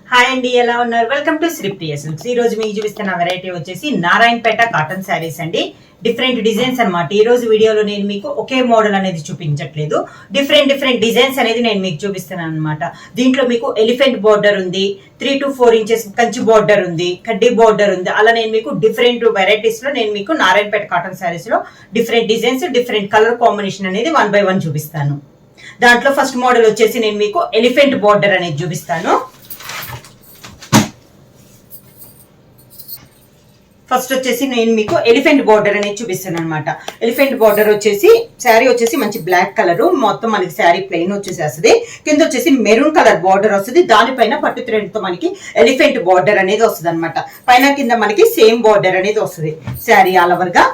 Hi అండి, ఎలా ఉన్నారు? Welcome to Shri Priya silks. ఈ రోజు మీకు చూపిస్తున్న వెరైటీ వచ్చేసి నారాయణపేట కాటన్ శారీస్ అండి. డిఫరెంట్ డిజైన్స్ అన్నమాట. ఈ రోజు వీడియోలో నేను మీకు ఒకే మోడల్ అనేది చూపించట్లేదు, డిఫరెంట్ డిజైన్స్ అనేది నేను మీకు చూపిస్తున్నాను అనమాట. దీంట్లో మీకు ఎలిఫెంట్ బోర్డర్ ఉంది, 3 to 4 ఇంచెస్ కంచి బోర్డర్ ఉంది, కడ్డీ బోర్డర్ ఉంది. అలా నేను మీకు డిఫరెంట్ వెరైటీస్ లో నేను మీకు నారాయణపేట కాటన్ శారీస్ లో different designs, different colour combination అనేది 1 by 1 చూపిస్తాను. దాంట్లో ఫస్ట్ మోడల్ వచ్చేసి నేను మీకు ఎలిఫెంట్ బోర్డర్ అనేది చూపిస్తాను. ఫస్ట్ వచ్చేసి నేను మీకు ఎలిఫెంట్ బోర్డర్ అనేది చూపిస్తాను అనమాట. ఎలిఫెంట్ బోర్డర్ వచ్చేసి శారీ వచ్చేసి మంచి బ్లాక్ కలర్, మొత్తం మనకి శారీ ప్లెయిన్ వచ్చేసేస్తుంది. కింద వచ్చేసి మెరూన్ కలర్ బోర్డర్ వస్తుంది. దానిపైన పట్టు థ్రెడ్ తో మనకి ఎలిఫెంట్ బోర్డర్ అనేది వస్తుంది అనమాట. పైన కింద మనకి సేమ్ బోర్డర్ అనేది వస్తుంది శారీ ఆల్ ఓవర్ గా.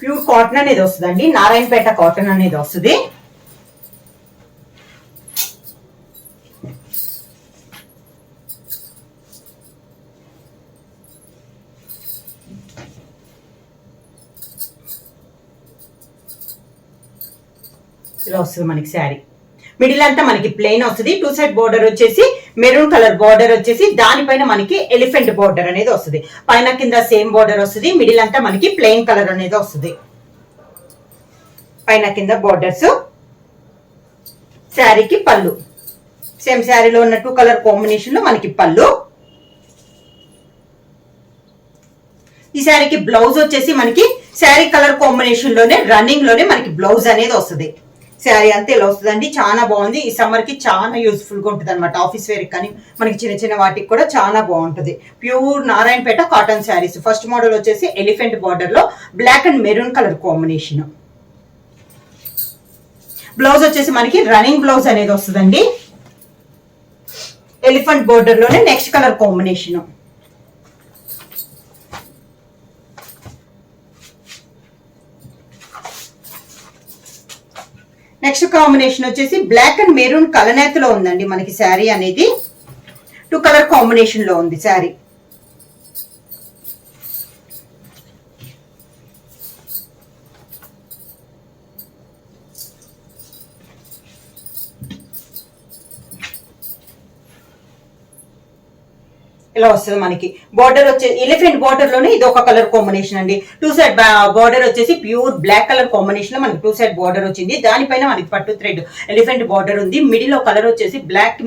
ప్యూర్ కాటన్ అనేది వస్తుందండి, నారాయణపేట కాటన్ అనేది వస్తుంది. ఇలా వస్తుంది మనకి శారీ. మిడిల్ అంతా మనకి ప్లెయిన్ వస్తుంది. 2 సైడ్ బోర్డర్ వచ్చేసి మెరూన్ కలర్ బోర్డర్ వచ్చేసి దానిపైన మనకి ఎలిఫెంట్ బోర్డర్ అనేది వస్తుంది. పైన కింద సేమ్ బోర్డర్ వస్తుంది. మిడిల్ అంతా మనకి ప్లెయిన్ కలర్ అనేది వస్తుంది. పైన కింద బోర్డర్స్. శారీకి పళ్ళు సేమ్ శారీలో ఉన్న 2 కలర్ కాంబినేషన్ లో మనకి పళ్ళు. ఈ శారీకి బ్లౌజ్ వచ్చేసి మనకి శారీ కలర్ కాంబినేషన్ లోనే రన్నింగ్ లోనే మనకి బ్లౌజ్ అనేది వస్తుంది. శారీ అంతే ఇలా వస్తుందండి. చాలా బాగుంది. ఈ సమ్మర్ కి చాలా యూస్ఫుల్ గా ఉంటుంది అనమాట. ఆఫీస్ వేర్ కానీ మనకి చిన్న చిన్న వాటికి కూడా చాలా బాగుంటుంది. Pure Narayanpet cotton saris. First model వచ్చేసి ఎలిఫెంట్ బార్డర్ లో black and maroon colour combination. Blouse వచ్చేసి మనకి రన్నింగ్ బ్లౌజ్ అనేది వస్తుందండి. ఎలిఫెంట్ బోర్డర్ లోనే next colour combination. Next combination వచ్చేసి బ్లాక్ అండ్ మెరూన్ కలనేతలో ఉందండి మనకి శారీ అనేది. 2 కలర్ కాంబినేషన్ లో ఉంది శారీ. ఇలా వస్తుంది మనకి. బార్డర్ వచ్చేసి ఎలిఫెంట్ బార్డర్ లోనే ఇది ఒక కలర్ కాంబినేషన్ అండి. 2 సైడ్ బార్డర్ వచ్చేసి ప్యూర్ బ్లాక్ కలర్ కాంబినేషన్ లో మనకి 2 సైడ్ బార్డర్ వచ్చింది. దానిపైన మనకి పట్టు థ్రెడ్ ఎలిఫెంట్ బార్డర్ ఉంది. మిడిల్ లో కలర్ వచ్చేసి బ్లాక్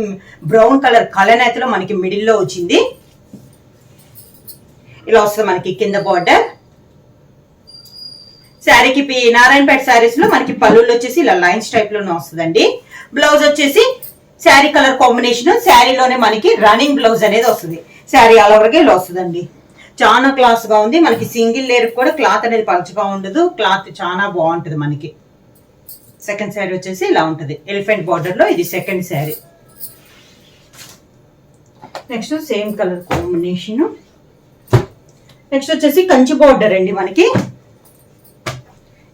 బ్రౌన్ కలర్ కలనేతలో మనకి మిడిల్ లో వచ్చింది. ఇలా వస్తుంది మనకి కింద బార్డర్. శారీకి నారాయణపేట శారీస్ లో మనకి పళ్ళులో వచ్చేసి ఇలా లైన్స్ టైప్ లోనే వస్తుందండి. బ్లౌజ్ వచ్చేసి శారీ కలర్ కాంబినేషన్. శారీలోనే మనకి రన్నింగ్ బ్లౌజ్ అనేది వస్తుంది. శారీ ఆల్ ఓవర్ గా ఇలా వస్తుందండి. చాలా క్లాస్ గా ఉంది మనకి. సింగిల్ లేయర్ కూడా క్లాత్ అనేది పలచగా ఉండదు. క్లాత్ చాలా బాగుంటుంది మనకి. సెకండ్ శారీ వచ్చేసి ఇలా ఉంటుంది. ఎలిఫెంట్ బార్డర్ లో ఇది second sari. Next same colour combination. Next వచ్చేసి కంచి బార్డర్ అండి మనకి.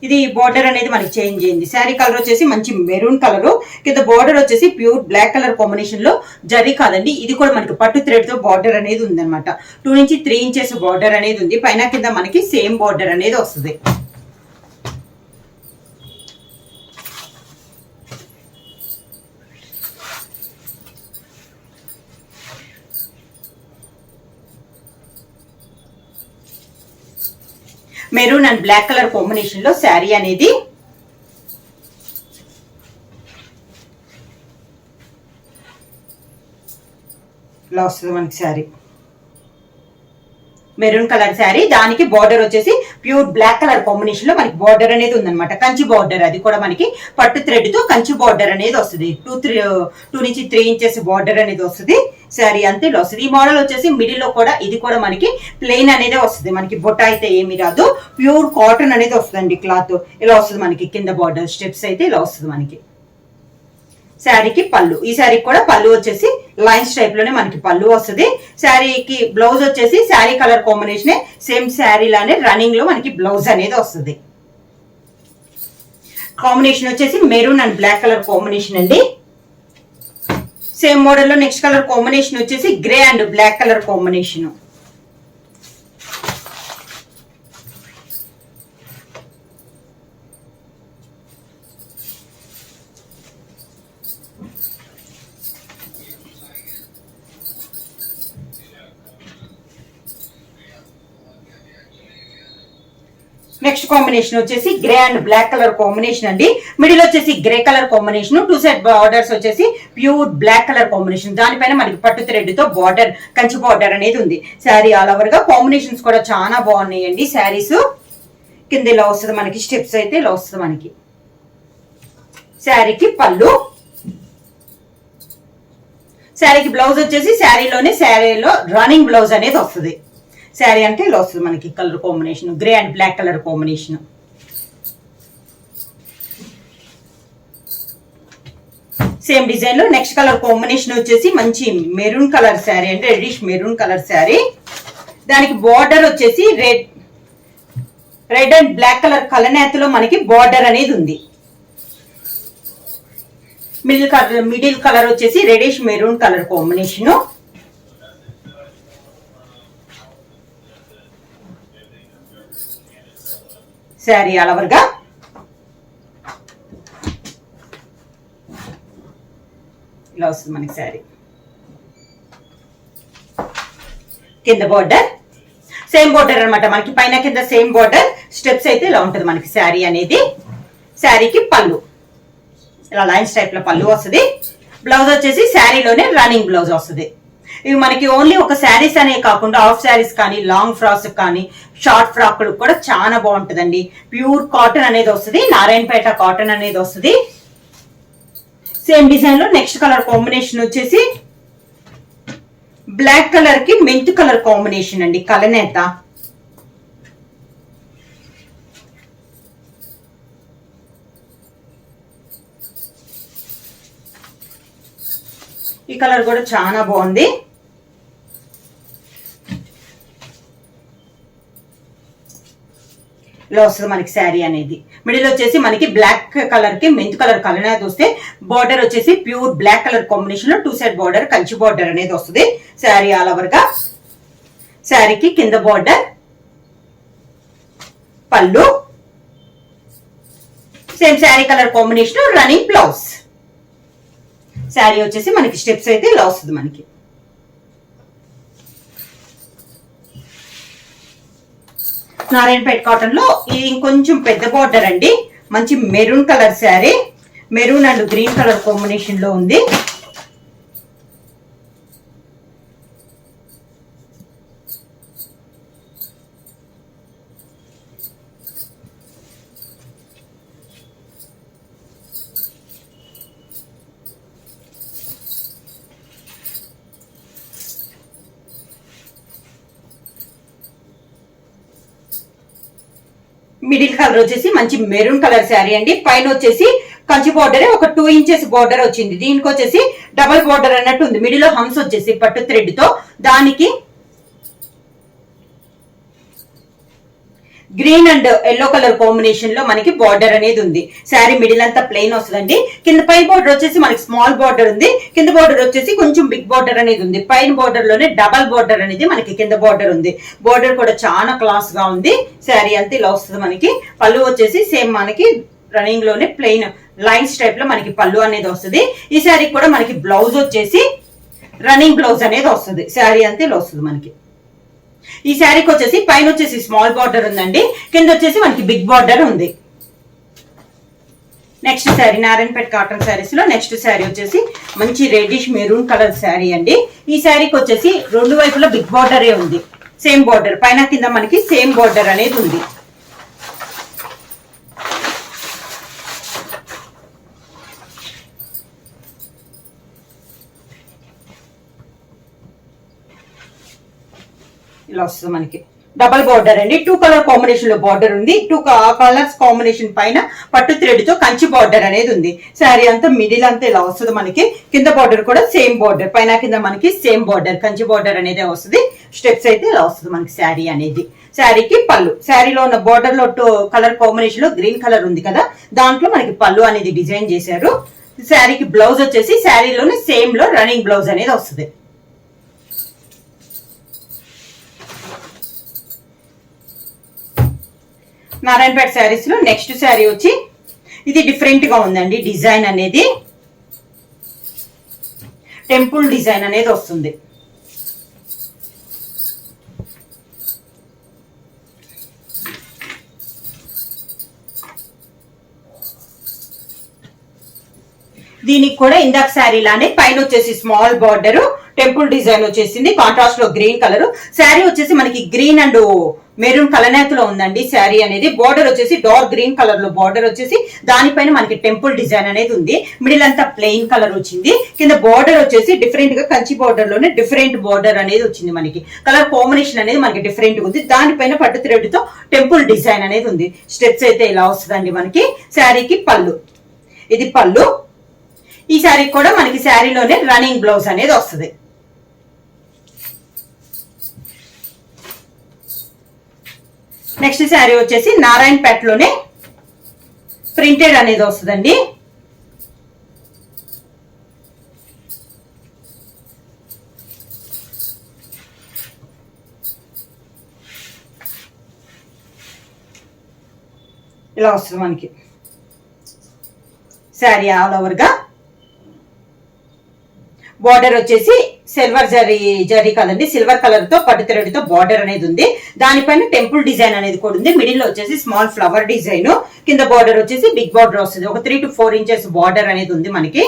ఇది బార్డర్ అనేది మనకి చేంజ్ అయింది. శారీ కలర్ వచ్చేసి మంచి మెరూన్ కలర్. కింద బార్డర్ వచ్చేసి ప్యూర్ బ్లాక్ కలర్ కాంబినేషన్ లో జరీ కాదండి, ఇది కూడా మనకి పట్టు థ్రెడ్ తో బార్డర్ అనేది ఉంది అనమాట. 2 నుంచి 3 ఇంచెస్ బార్డర్ అనేది ఉంది. పైన కింద మనకి సేమ్ బార్డర్ అనేది వస్తుంది. Maroon and black colour combination లో శారీ అనేది. ఇలా వస్తుంది మనకి శారీ. Maroon colour sari. దానికి బార్డర్ వచ్చేసి ప్యూర్ బ్లాక్ కలర్ కాంబినేషన్ లో మనకి బార్డర్ అనేది ఉందన్నమాట. కంచి బార్డర్. అది కూడా మనకి పట్టు థ్రెడ్ తో కంచి బార్డర్ అనేది వస్తుంది. 2 నుంచి 3 ఇంచెస్ బార్డర్ అనేది వస్తుంది. శారీ అంతే ఇలా వస్తుంది. ఈ మోడల్ వచ్చేసి మిడిల్ లో కూడా ఇది కూడా మనకి ప్లెయిన్ అనేది వస్తుంది. మనకి బొట్ట అయితే ఏమి రాదు. ప్యూర్ కాటన్ అనేది వస్తుందండి క్లాత్. ఇలా వస్తుంది మనకి. కింద బార్డర్ స్టెప్స్ అయితే ఇలా వస్తుంది మనకి. శారీకి పళ్ళు. ఈ శారీకి కూడా పళ్ళు వచ్చేసి లైన్స్ టైప్ లోనే మనకి పళ్ళు వస్తుంది. శారీకి బ్లౌజ్ వచ్చేసి sari colour combination same sari లానే రన్నింగ్ లో మనకి బ్లౌజ్ అనేది వస్తుంది. కాంబినేషన్ వచ్చేసి maroon and black colour combination అండి. సేమ్ మోడల్ లో నెక్స్ట్ కలర్ కాంబినేషన్ వచ్చేసి grey and black colour combination. Next combination వచ్చేసి grey and black colour combination అండి. మిడిల్ వచ్చేసి grey colour combination, 2 side borders వచ్చేసి ప్యూర్ బ్లాక్ కలర్ కాంబినేషన్. దానిపైన మనకి పట్టు థ్రెడ్ తో బార్డర్, కంచి బార్డర్ అనేది ఉంది. శారీ ఆల్ ఓవర్ గా కాంబినేషన్స్ కూడా చాలా బాగున్నాయండి. శారీస్ కింద ఇలా వస్తుంది మనకి, స్టెప్స్ అయితే ఇలా వస్తుంది మనకి. శారీకి పళ్ళు, శారీకి బ్లౌజ్ వచ్చేసి శారీలో రన్నింగ్ బ్లౌజ్ అనేది వస్తుంది. శారీ అంటే ఇలా వస్తుంది మనకి colour combination, grey and black colour combination. Same design లో నెక్స్ట్ కలర్ కాంబినేషన్ వచ్చేసి మంచి మెరూన్ కలర్ శారీ, అంటే రెడిష్ మెరూన్ కలర్ శారీ. దానికి బార్డర్ వచ్చేసి రెడ్ అండ్ బ్లాక్ కలర్ కలనేతలో మనకి బార్డర్ అనేది ఉంది. మిడిల్ కలర్ వచ్చేసి reddish maroon colour combination. Sari all over గా ఇలా వస్తుంది మనకి. శారీ కింద బార్డర్ సేమ్ బార్డర్ అనమాట మనకి, పైన కింద సేమ్ బార్డర్, స్టెప్స్ అయితే ఇలా ఉంటుంది మనకి శారీ అనేది. శారీకి పళ్ళు ఇలా లైన్స్ టైప్ లో పళ్ళు వస్తుంది. బ్లౌజ్ వచ్చేసి శారీలోనే రన్నింగ్ బ్లౌజ్ వస్తుంది. ఇవి మనకి ఓన్లీ ఒక శారీస్ అనే కాకుండా హాఫ్ శారీస్ కానీ, లాంగ్ ఫ్రాక్స్ కానీ, షార్ట్ ఫ్రాక్ కూడా చాలా బాగుంటుందండి. ప్యూర్ కాటన్ అనేది వస్తుంది, నారాయణపేట కాటన్ అనేది వస్తుంది. సేమ్ డిజైన్ లో నెక్స్ట్ కలర్ కాంబినేషన్ వచ్చేసి బ్లాక్ కలర్ కి మెంత్ కలర్ కాంబినేషన్ అండి, కలనేత. ఈ కలర్ కూడా చాలా బాగుంది. ఇలా వస్తుంది మనకి శారీ అనేది. మిడిల్ వచ్చేసి మనకి బ్లాక్ కలర్ కి మెంత్ కలర్ కలనేత వస్తే, బార్డర్ వచ్చేసి ప్యూర్ బ్లాక్ కలర్ కాంబినేషన్ లో 2 సైడ్ బార్డర్, కంచి బార్డర్ అనేది వస్తుంది. శారీ ఆల్ ఓవర్ గా. శారీకి కింద బార్డర్, పళ్ళు, same sari colour combination, running blouse. Sari వచ్చేసి మనకి స్టెప్స్ అయితే ఇలా వస్తుంది మనకి. నారాయణపేట కాటన్ లో ఇది ఇంకొంచెం పెద్ద బార్డర్ అండి. మంచి maroon colour sari, maroon and green colour combination లో ఉంది. మిడిల్ కలర్ వచ్చేసి మంచి మెరూన్ కలర్ శారీ అండి. పైన వచ్చేసి కంచి బార్డర్, ఒక 2 ఇంచెస్ బార్డర్ వచ్చింది. దీనికి వచ్చేసి డబల్ బార్డర్ అన్నట్టు ఉంది. మిడిల్ లో హంస్ వచ్చేసి పట్టు థ్రెడ్ తో, దానికి green and yellow colour combination లో మనకి బార్డర్ అనేది ఉంది. శారీ మిడిల్ అంతా ప్లెయిన్ వస్తుందండి. కింద పై బార్డర్ వచ్చేసి మనకి స్మాల్ బార్డర్ ఉంది, కింద బార్డర్ వచ్చేసి కొంచెం బిగ్ బార్డర్ అనేది ఉంది. పైన బార్డర్ లోనే డబల్ బార్డర్ అనేది మనకి కింద బార్డర్ ఉంది. బార్డర్ కూడా చాలా క్లాస్ గా ఉంది. శారీ అంతా ఇలా వస్తుంది మనకి. పళ్ళు వచ్చేసి సేమ్ మనకి రన్నింగ్ లోనే ప్లెయిన్ లైన్స్ టైప్ లో మనకి పళ్ళు అనేది వస్తుంది. ఈ శారీ కూడా మనకి బ్లౌజ్ వచ్చేసి రన్నింగ్ బ్లౌజ్ అనేది వస్తుంది. శారీ అంతా ఇలా వస్తుంది మనకి. ఈ శారీకి వచ్చేసి పైన వచ్చేసి స్మాల్ బార్డర్ ఉందండి, కింద వచ్చేసి మనకి బిగ్ బార్డర్ ఉంది. నెక్స్ట్ శారీ నారాయణపేట కాటన్ శారీస్ లో నెక్స్ట్ శారీ వచ్చేసి మంచి రెడ్డిష్ మెరూన్ కలర్ శారీ అండి. ఈ శారీకి వచ్చేసి 2 వైపులా బిగ్ బార్డరే ఉంది. సేమ్ బార్డర్ పైన కింద మనకి సేమ్ బార్డర్ అనేది ఉంది. ఇలా వస్తుంది మనకి. డబల్ బార్డర్ అండి, 2 కలర్ కాంబినేషన్ లో బార్డర్ ఉంది. 2 కలర్స్ కాంబినేషన్ పైన పట్టు థ్రెడ్ తో కంచి బార్డర్ అనేది ఉంది. శారీ అంతా మిడిల్ అంతా ఇలా వస్తుంది మనకి. కింద బార్డర్ కూడా సేమ్ బార్డర్, పైన కింద మనకి సేమ్ బార్డర్, కంచి బార్డర్ అనేది వస్తుంది. స్టెప్స్ అయితే ఇలా వస్తుంది మనకి శారీ అనేది. శారీకి పళ్ళు, శారీలో ఉన్న బార్డర్ లో 2 కలర్ కాంబినేషన్ లో గ్రీన్ కలర్ ఉంది కదా, దాంట్లో మనకి పళ్ళు అనేది డిజైన్ చేశారు. శారీకి బ్లౌజ్ వచ్చేసి శారీలోనే సేమ్ లో రన్నింగ్ బ్లౌజ్ అనేది వస్తుంది. నారాయణపేట శారీస్ లో నెక్స్ట్ శారీ వచ్చి ఇది డిఫరెంట్ గా ఉందండి. డిజైన్ అనేది టెంపుల్ డిజైన్ అనేది వస్తుంది. దీనికి కూడా ఇందాక శారీ లానే పైన వచ్చేసి స్మాల్ బార్డర్ టెంపుల్ డిజైన్ వచ్చేసింది, కాంట్రాస్ట్ లో గ్రీన్ కలర్. శారీ వచ్చేసి మనకి గ్రీన్ అండ్ మెరూన్ కలనేతలో ఉందండి శారీ అనేది. బార్డర్ వచ్చేసి డార్క్ గ్రీన్ కలర్ లో బార్డర్ వచ్చేసి దానిపైన మనకి టెంపుల్ డిజైన్ అనేది ఉంది. మిడిల్ అంతా ప్లెయిన్ కలర్ వచ్చింది. కింద బార్డర్ వచ్చేసి డిఫరెంట్ గా కంచి బార్డర్ లోనే డిఫరెంట్ బార్డర్ అనేది వచ్చింది. మనకి కలర్ కాంబినేషన్ అనేది మనకి డిఫరెంట్ గా ఉంది. దానిపైన పట్టు థ్రెడ్ తో టెంపుల్ డిజైన్ అనేది ఉంది. స్టెప్స్ అయితే ఇలా వస్తుందండి మనకి. శారీకి పళ్ళు, ఇది పళ్ళు. ఈ శారీ కూడా మనకి శారీలోనే రన్నింగ్ బ్లౌజ్ అనేది వస్తుంది. నెక్స్ట్ శారీ వచ్చేసి నారాయణపేట లోనే ప్రింటెడ్ అనేది వస్తుందండి. ఇలా వస్తుంది మనకి శారీ ఆల్ ఓవర్ గా. బార్డర్ వచ్చేసి సిల్వర్ జరీ కదండి, సిల్వర్ కలర్ తో పట్టు థ్రెడ్ తో బార్డర్ అనేది ఉంది. దానిపైన టెంపుల్ డిజైన్ అనేది కూడా ఉంది. మిడిల్ లో వచ్చేసి స్మాల్ ఫ్లవర్ డిజైన్, కింద బార్డర్ వచ్చేసి బిగ్ బార్డర్ వస్తుంది. ఒక 3 to 4 ఇంచెస్ బార్డర్ అనేది ఉంది మనకి.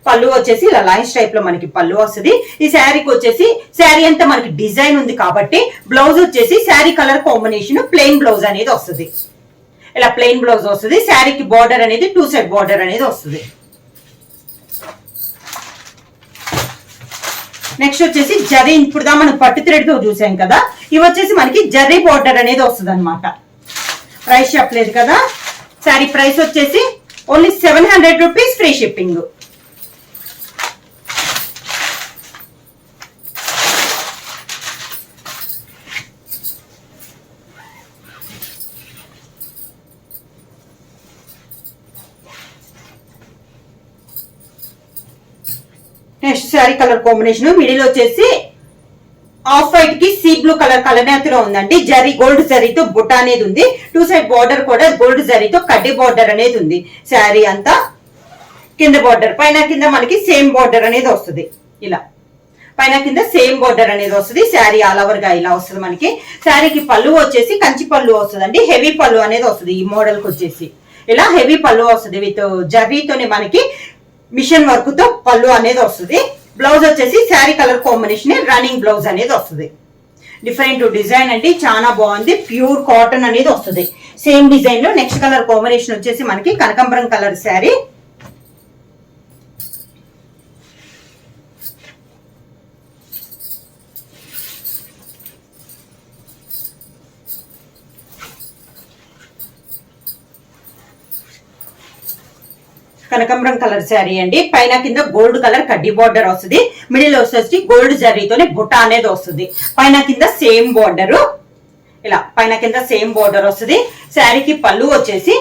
పళ్ళు వచ్చేసి ఇలా లైన్స్ టైప్ లో మనకి పళ్ళు వస్తుంది. ఈ శారీకి వచ్చేసి శారీ అంతా మనకి డిజైన్ ఉంది కాబట్టి బ్లౌజ్ వచ్చేసి sari colour combination plain blouse అనేది వస్తుంది. ఇలా ప్లెయిన్ బ్లౌజ్ వస్తుంది. శారీకి బార్డర్ అనేది 2 సైడ్ బార్డర్ అనేది వస్తుంది. నెక్స్ట్ వచ్చేసి జరీ, ఇప్పుడు దా మనం పట్టు థ్రెడ్ తో చూసాం కదా, ఇవి వచ్చేసి మనకి జరీ బార్డర్ అనేది వస్తుంది అనమాట. ప్రైస్ చెప్పలేదు కదా. శారీ ప్రైస్ వచ్చేసి only 700 rupees, free shipping. Next sari colour combination middle వచ్చేసి ఆఫ్ వైట్ కి సీ బ్లూ కలర్ కలనేతలో ఉందండి. జరీ గోల్డ్ జరీతో బుట్ట అనేది ఉంది. 2 సైడ్ బార్డర్ కూడా గోల్డ్ జరీతో కడ్డీ బార్డర్ అనేది ఉంది. శారీ అంతా కింద బార్డర్, పైన కింద మనకి సేమ్ బార్డర్ అనేది వస్తుంది. ఇలా పైన కింద సేమ్ బార్డర్ అనేది వస్తుంది. శారీ ఆల్ ఓవర్ గా ఇలా వస్తుంది మనకి. శారీకి పళ్ళు వచ్చేసి కంచి పళ్ళు వస్తుంది, హెవీ పళ్ళు అనేది వస్తుంది. ఈ మోడల్ కి వచ్చేసి ఇలా హెవీ పళ్ళు వస్తుంది. విత్ జరీతోనే మనకి మిషన్ వర్క్ తో పళ్ళు అనేది వస్తుంది. బ్లౌజ్ వచ్చేసి sari colour combination running blouse అనేది వస్తుంది. డిఫరెంట్ డిజైన్ అండి, చాలా బాగుంది. ప్యూర్ కాటన్ అనేది వస్తుంది. సేమ్ డిజైన్ లో నెక్స్ట్ కలర్ కాంబినేషన్ వచ్చేసి మనకి కనకాంబరం కలర్ శారీ. కనకాంబరం కలర్ శారీ అండి. పైన కింద గోల్డ్ కలర్ కడ్డీ బార్డర్ వస్తుంది. మిడిల్ వచ్చేసి గోల్డ్ జరీతోనే బుట్ట అనేది వస్తుంది. పైన కింద సేమ్ బార్డర్, ఇలా పైన కింద సేమ్ బార్డర్ వస్తుంది. శారీకి పళ్ళు వచ్చేసి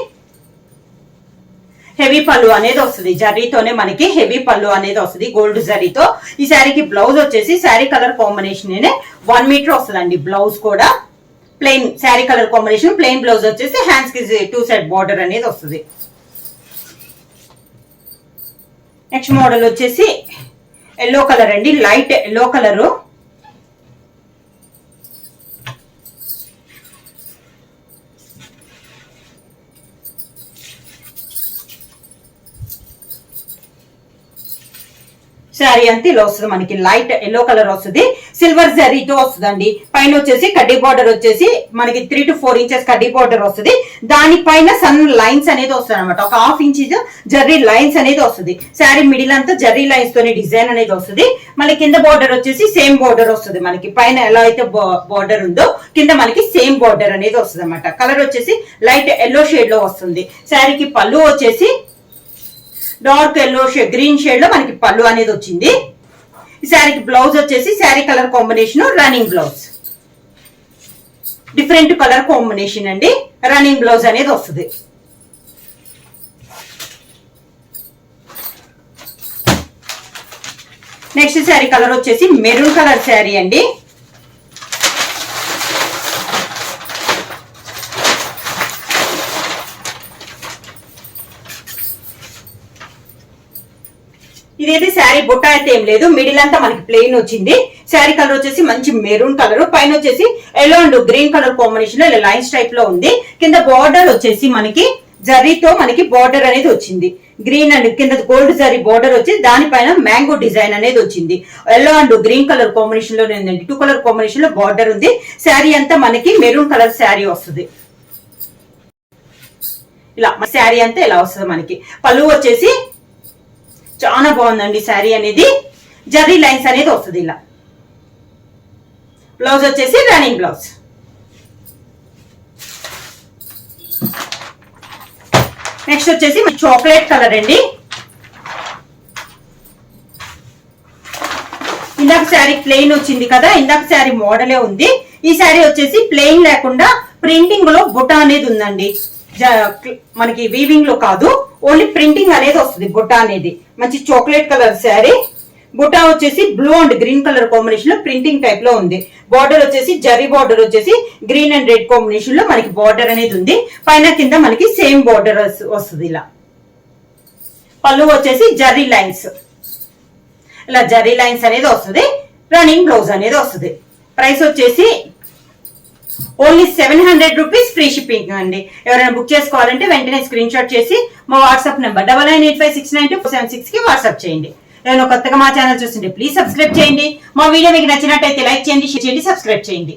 హెవీ పళ్ళు అనేది వస్తుంది. జరీతోనే మనకి హెవీ పళ్ళు అనేది వస్తుంది గోల్డ్ జరీతో. ఈ శారీకి బ్లౌజ్ వచ్చేసి శారీ కలర్ కాంబినేషన్ 1 మీటర్ వస్తుందండి. బ్లౌజ్ కూడా plain sari colour combination plain blouse వచ్చేసి హ్యాండ్స్ కి 2 సైడ్ బార్డర్ అనేది వస్తుంది. నెక్స్ట్ మోడల్ వచ్చేసి ఎల్లో కలర్ అండి, లైట్ ఎల్లో కలర్. శారీ అంతా ఇలా వస్తుంది మనకి. లైట్ ఎల్లో కలర్ వస్తుంది, సిల్వర్ జరీతో వస్తుందండి. పైన వచ్చేసి కడ్డీ బార్డర్ వచ్చేసి మనకి 3 to 4 ఇంచెస్ కడ్డీ బార్డర్ వస్తుంది. దానిపైన సన్ లైన్స్ అనేది వస్తుంది అనమాట. ఒక 1/2 ఇంచ్ జర్రీ లైన్స్ అనేది వస్తుంది. శారీ మిడిల్ అంతా జర్రీ లైన్స్ తోనే డిజైన్ అనేది వస్తుంది. మళ్ళీ కింద బార్డర్ వచ్చేసి సేమ్ బార్డర్ వస్తుంది మనకి. పైన ఎలా అయితే బార్డర్ ఉందో కింద మనకి సేమ్ బార్డర్ అనేది వస్తుంది అనమాట. కలర్ వచ్చేసి లైట్ ఎల్లో షేడ్ లో వస్తుంది. శారీకి పళ్ళు వచ్చేసి డార్క్ ఎల్లో గ్రీన్ షేడ్ లో మనకి పళ్ళు అనేది వచ్చింది. ఈ శారీకి బ్లౌజ్ వచ్చేసి sari colour combination running blouse. Different colour combination అండి, రన్నింగ్ బ్లౌజ్ అనేది వస్తుంది. నెక్స్ట్ శారీ కలర్ వచ్చేసి మెరూన్ కలర్ శారీ అండి. ఇదైతే శారీ బుట్ట అయితే ఏం లేదు, మిడిల్ అంతా మనకి ప్లెయిన్ వచ్చింది. శారీ కలర్ వచ్చేసి మంచి మెరూన్ కలర్, పైన వచ్చేసి yellow and green colour combination లో లైన్స్ టైప్ లో ఉంది. కింద బార్డర్ వచ్చేసి మనకి జరీతో మనకి బార్డర్ అనేది వచ్చింది. గ్రీన్ అండ్ కింద గోల్డ్ సారీ బోర్డర్ వచ్చి దానిపైన మ్యాంగో డిజైన్ అనేది వచ్చింది. Yellow and green colour combination లో ఉందండి. 2 కలర్ కాంబినేషన్ లో బార్డర్ ఉంది. శారీ అంతా మనకి మెరూన్ కలర్ శారీ వస్తుంది. ఇలా శారీ అంతా ఇలా వస్తుంది మనకి. పళ్ళు వచ్చేసి చాలా బాగుందండి శారీ అనేది. జరీ లైన్స్ అనేది వస్తుంది ఇలా. బ్లౌజ్ వచ్చేసి రన్నింగ్ బ్లౌజ్. నెక్స్ట్ వచ్చేసి చాక్లెట్ కలర్ అండి. ఇందాక శారీ ప్లెయిన్ వచ్చింది కదా, ఇందాక శారీ మోడలే ఉంది. ఈ శారీ వచ్చేసి ప్లెయిన్ లేకుండా ప్రింటింగ్ లో బుట్ట అనేది ఉందండి. మనకి వీవింగ్ లో కాదు, ఓన్లీ ప్రింటింగ్ అనేది వస్తుంది. బుట్ట అనేది మంచి చాక్లెట్ కలర్ శారీ. బుట్ట వచ్చేసి blue and green colour combination లో ప్రింటింగ్ టైప్ లో ఉంది. బార్డర్ వచ్చేసి జరీ బార్డర్ వచ్చేసి గ్రీన్ అండ్ రెడ్ కాంబినేషన్ లో మనకి బార్డర్ అనేది ఉంది. పైన కింద మనకి సేమ్ బార్డర్ వస్తుంది ఇలా. పళ్ళు వచ్చేసి జరీ లైన్స్, ఇలా జరీ లైన్స్ అనేది వస్తుంది. రన్నింగ్ బ్లౌజ్ అనేది వస్తుంది. ప్రైస్ వచ్చేసి ఓన్లీ 700 రూపీస్ ఫ్రీ షిప్పింగ్ అండి. ఎవరైనా బుక్ చేసుకోవాలంటే వెంటనే స్క్రీన్ షాట్ చేసి మా వాట్సాప్ నెంబర్ 9985692476 కి వాట్సాప్ చేయండి. నేను కొత్తగా మా ఛానల్ చూస్తుంటే ప్లీజ్ సబ్స్క్రైబ్ చేయండి. మా వీడియో మీకు నచ్చినట్టయితే లైక్ చేయండి, షేర్ చేయండి, సబ్స్క్రైబ్ చేయండి.